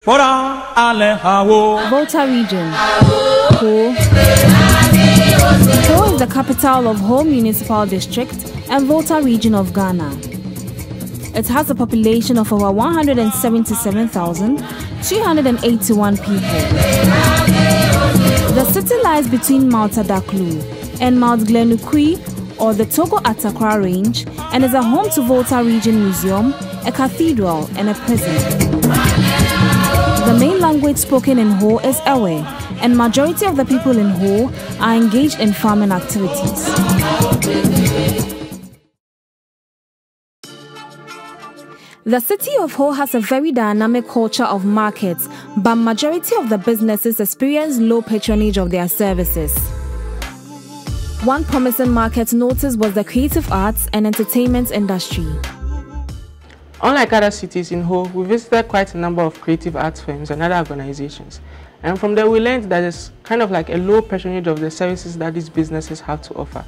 Volta Region. Ho is the capital of Ho Municipal District and Volta Region of Ghana. It has a population of over 177,281 people. The city lies between Mount Adaklu and Mount Galenukui, or the Togo Atakora Range, and is a home to Volta Regional Museum, a cathedral, and a prison. The main language spoken in Ho is Ewe, and majority of the people in Ho are engaged in farming activities. The city of Ho has a very dynamic culture of markets, but majority of the businesses experience low patronage of their services. One promising market noticed was the creative arts and entertainment industry. Unlike other cities in Ho, we visited quite a number of creative arts firms and other organizations. And from there we learned that there's kind of like a low patronage of the services that these businesses have to offer.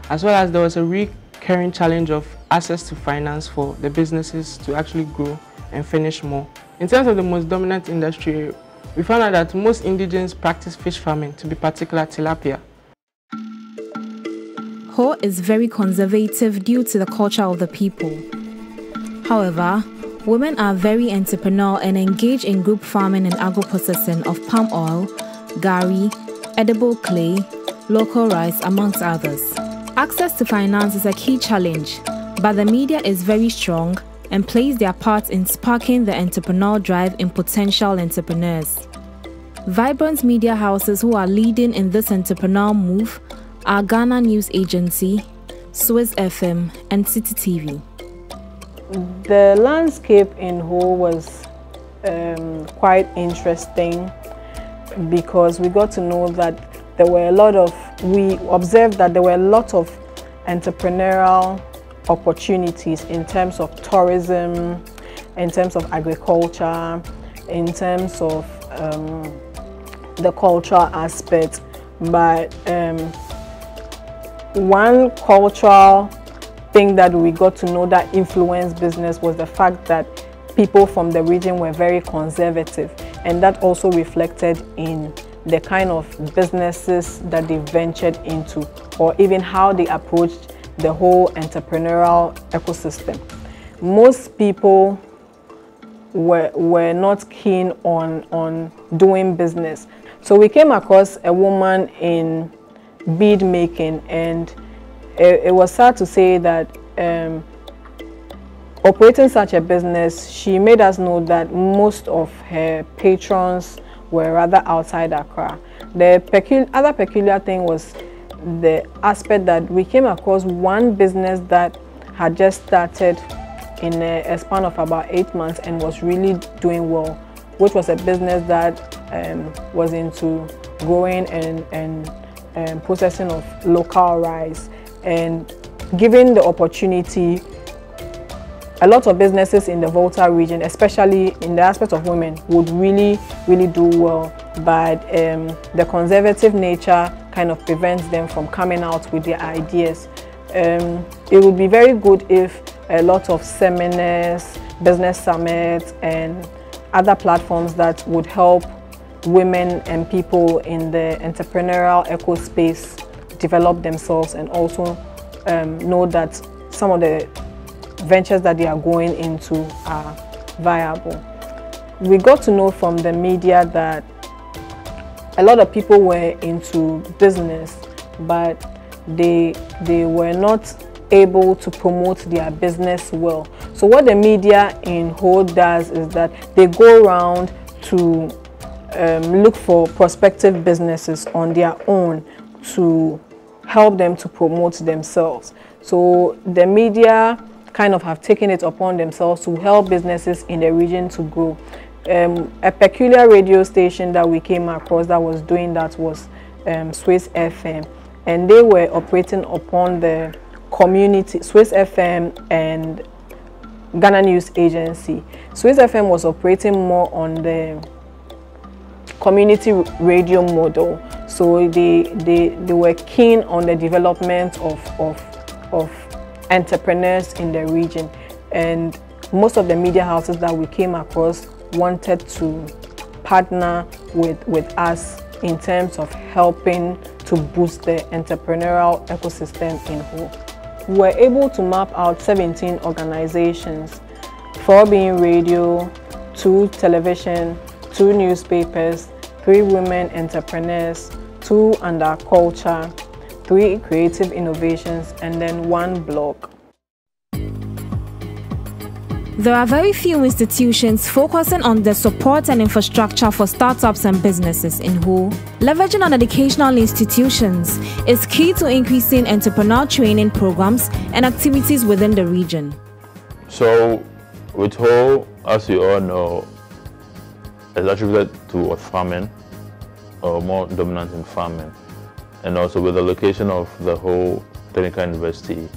As well as there was a recurring challenge of access to finance for the businesses to actually grow and finish more. In terms of the most dominant industry, we found out that most indigenes practice fish farming, to be particular tilapia. Ho is very conservative due to the culture of the people. However, women are very entrepreneurial and engage in group farming and agro-processing of palm oil, gari, edible clay, local rice, amongst others. Access to finance is a key challenge, but the media is very strong and plays their part in sparking the entrepreneurial drive in potential entrepreneurs. Vibrant media houses who are leading in this entrepreneurial move are Ghana News Agency, Swiss FM, and City TV. The landscape in Ho was quite interesting because we got to know that we observed that there were a lot of entrepreneurial opportunities in terms of tourism, in terms of agriculture, in terms of the cultural aspect. But one cultural thing that we got to know that influenced business was the fact that people from the region were very conservative, and that also reflected in the kind of businesses that they ventured into, or even how they approached the whole entrepreneurial ecosystem. Most people were not keen on doing business. So we came across a woman in bead making, and it was sad to say that operating such a business, she made us know that most of her patrons were rather outside Accra. The other peculiar thing was the aspect that we came across one business that had just started in a span of about 8 months and was really doing well, which was a business that was into growing and processing of local rice. And given the opportunity, a lot of businesses in the Volta region, especially in the aspect of women, would really do well, but the conservative nature kind of prevents them from coming out with their ideas. It would be very good if a lot of seminars, business summits, and other platforms that would help women and people in the entrepreneurial eco space develop themselves and also know that some of the ventures that they are going into are viable. We got to know from the media that a lot of people were into business, but they were not able to promote their business well. So what the media in Ho does is that they go around to look for prospective businesses on their own to help them to promote themselves. So the media kind of have taken it upon themselves to help businesses in the region to grow. A peculiar radio station that we came across that was doing that was Swiss FM, and they were operating upon the community. Swiss FM and Ghana News Agency. Swiss FM was operating more on the community radio model, so they were keen on the development of entrepreneurs in the region, and most of the media houses that we came across wanted to partner with us in terms of helping to boost the entrepreneurial ecosystem in Ho. We were able to map out 17 organizations, 4 being radio, 2 television, 2 newspapers, 3 women entrepreneurs, 2 under culture, 3 creative innovations, and then 1 blog. There are very few institutions focusing on the support and infrastructure for startups and businesses in Ho. Leveraging on educational institutions is key to increasing entrepreneur training programs and activities within the region. So, with Ho, as you all know, is attributed to farming, or more dominant in farming, and also with the location of the Ho Technical University,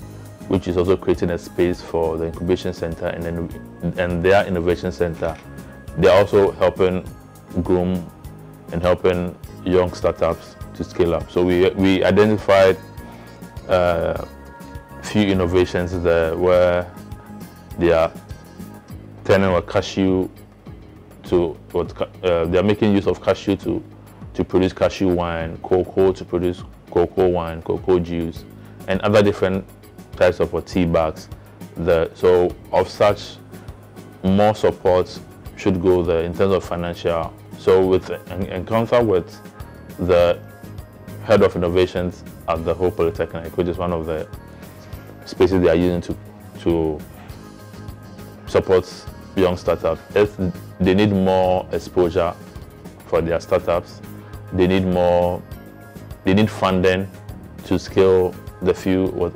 which is also creating a space for the incubation center and their innovation center. They're also helping groom and helping young startups to scale up. So we identified a few innovations there where they are turning a cashew to they are making use of cashew to produce cashew wine, cocoa to produce cocoa wine, cocoa juice, and other different types of tea bags. So of such, more support should go there in terms of financial. So with an encounter with the head of innovations at the Ho Polytechnic, which is one of the spaces they are using to support young startups, they need more exposure for their startups. They need funding to scale the few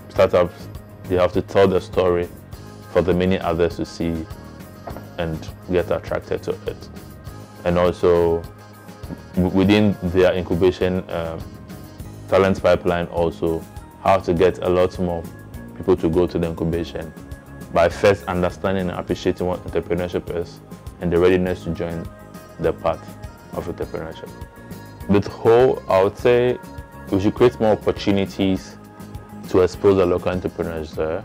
startups. They have to tell the story for the many others to see and get attracted to it. And also within their incubation talent pipeline, also how to get a lot more people to go to the incubation by first understanding and appreciating what entrepreneurship is and the readiness to join the path of entrepreneurship. With Ho, I would say we should create more opportunities to expose the local entrepreneurs there.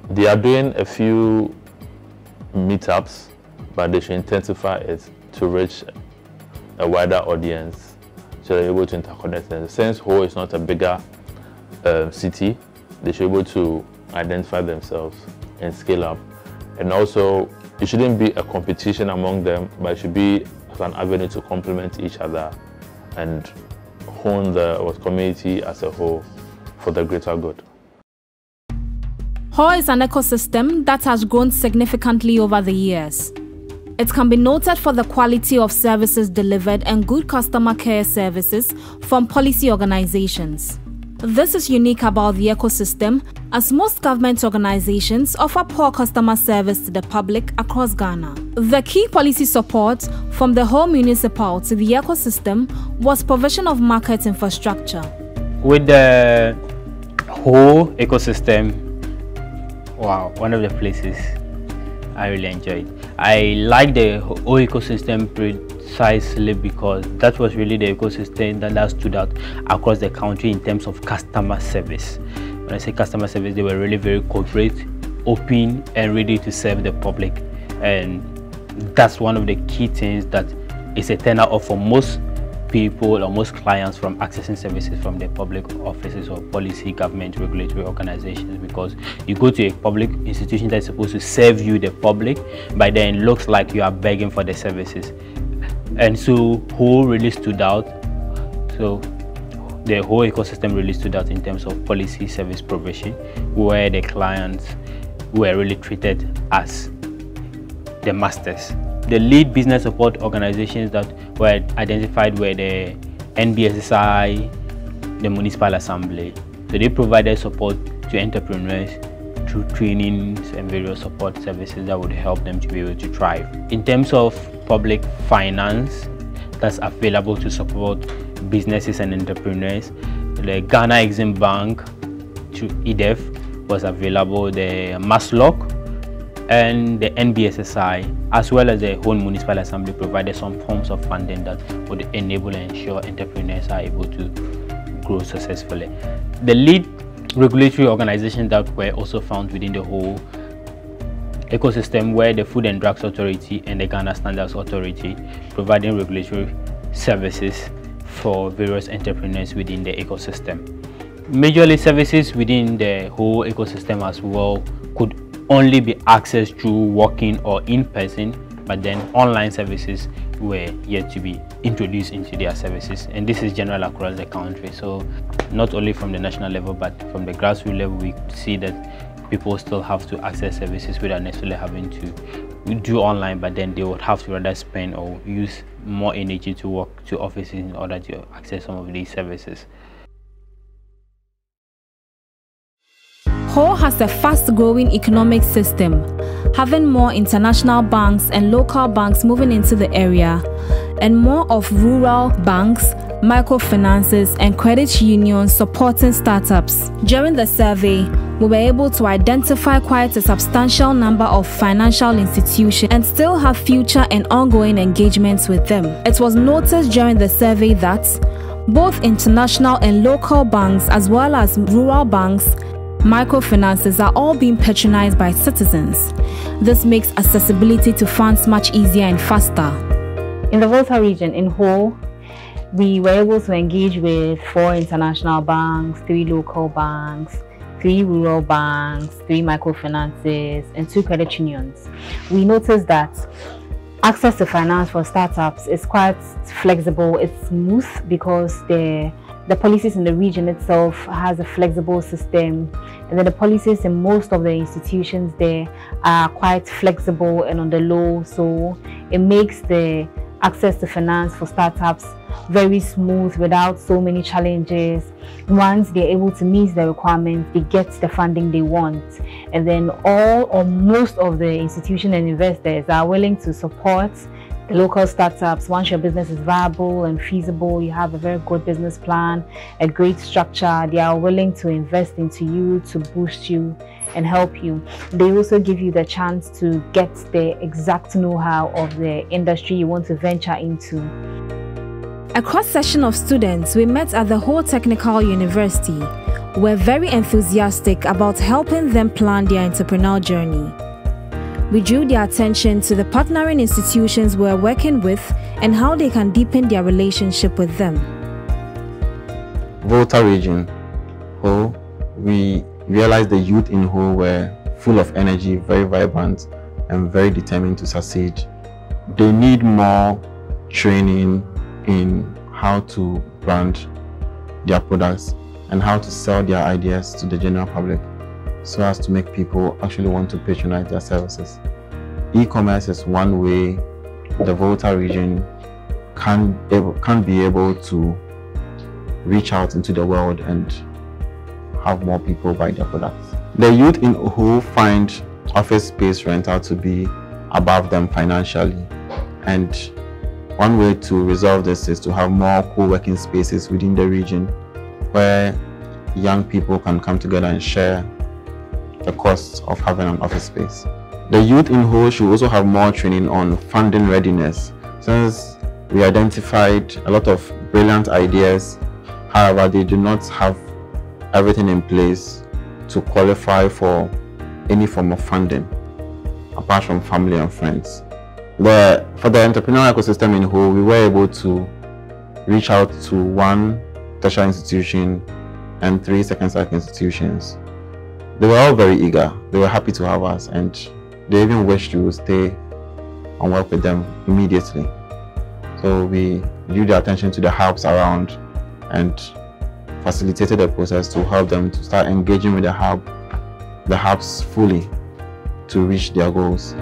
They are doing a few meetups, but they should intensify it to reach a wider audience so they're able to interconnect them. Since Ho is not a bigger city, they should be able to identify themselves and scale up. And also, it shouldn't be a competition among them, but it should be an avenue to complement each other and hone the community as a whole for the greater good. Ho is an ecosystem that has grown significantly over the years. It can be noted for the quality of services delivered and good customer care services from policy organizations. This is unique about the ecosystem, as most government organizations offer poor customer service to the public across Ghana. The key policy support from the whole municipal to the ecosystem was provision of market infrastructure. With the whole ecosystem, wow, one of the places I really enjoyed. I like the whole ecosystem precisely because that was really the ecosystem that stood out across the country in terms of customer service. When I say customer service, they were really very corporate, open, and ready to serve the public. And that's one of the key things that is a turn off for most people or most clients from accessing services from the public offices or policy, government, regulatory organizations, because you go to a public institution that's supposed to serve you, the public, but then it looks like you are begging for the services. And so Ho really stood out. So the whole ecosystem really stood out in terms of policy service provision, where the clients were really treated as the masters. The lead business support organizations that were identified were the NBSSI, the Municipal Assembly. So they provided support to entrepreneurs through trainings and various support services that would help them to be able to thrive. In terms of public finance that's available to support businesses and entrepreneurs, the Ghana Exim Bank to EDF was available, the MASLOC and the NBSSI, as well as the whole Municipal Assembly, provided some forms of funding that would enable and ensure entrepreneurs are able to grow successfully. The lead regulatory organizations that were also found within the whole ecosystem where the Food and Drugs Authority and the Ghana Standards Authority providing regulatory services for various entrepreneurs within the ecosystem. Majorly services within the whole ecosystem as well could only be accessed through walking or in person, but then online services were yet to be introduced into their services, and this is general across the country. So not only from the national level but from the grassroots level, we see that people still have to access services without necessarily having to do online, but then they would have to rather spend or use more energy to walk to offices in order to access some of these services. Ho has a fast-growing economic system, having more international banks and local banks moving into the area, and more of rural banks, microfinances, and credit unions supporting startups. During the survey, we were able to identify quite a substantial number of financial institutions and still have future and ongoing engagements with them. It was noticed during the survey that both international and local banks, as well as rural banks, microfinances, are all being patronized by citizens. This makes accessibility to funds much easier and faster. In the Volta region in whole, we were able to engage with 4 international banks, 3 local banks, 3 rural banks, 3 microfinances, and 2 credit unions. We noticed that access to finance for startups is quite flexible, it's smooth, because the policies in the region itself has a flexible system, and then the policies in most of the institutions there are quite flexible and on the low, so it makes the access to finance for startups very smooth without so many challenges. Once they're able to meet the requirements, they get the funding they want, and then all or most of the institutions and investors are willing to support the local startups. Once your business is viable and feasible, you have a very good business plan, a great structure, they are willing to invest into you, to boost you and help you. They also give you the chance to get the exact know-how of the industry you want to venture into. A cross-section of students we met at the Ho Technical University were very enthusiastic about helping them plan their entrepreneurial journey. We drew their attention to the partnering institutions we're working with and how they can deepen their relationship with them. Volta region, Ho, we realized the youth in Ho were full of energy, very vibrant, and very determined to succeed. They need more training in how to brand their products and how to sell their ideas to the general public, so as to make people actually want to patronize their services. E-commerce is one way the Volta region can be able to reach out into the world and have more people buy their products. The youth in Ho find office space rental to be above them financially, and one way to resolve this is to have more co-working spaces within the region where young people can come together and share the costs of having an office space. The youth in Ho should also have more training on funding readiness, since we identified a lot of brilliant ideas. However, they do not have everything in place to qualify for any form of funding, apart from family and friends. For the entrepreneurial ecosystem in Ho, we were able to reach out to 1 tertiary institution and 3 second-cycle institutions. They were all very eager. They were happy to have us, and they even wished to stay and work with them immediately. So we drew their attention to the hubs around and facilitated the process to help them to start engaging with the hubs fully to reach their goals.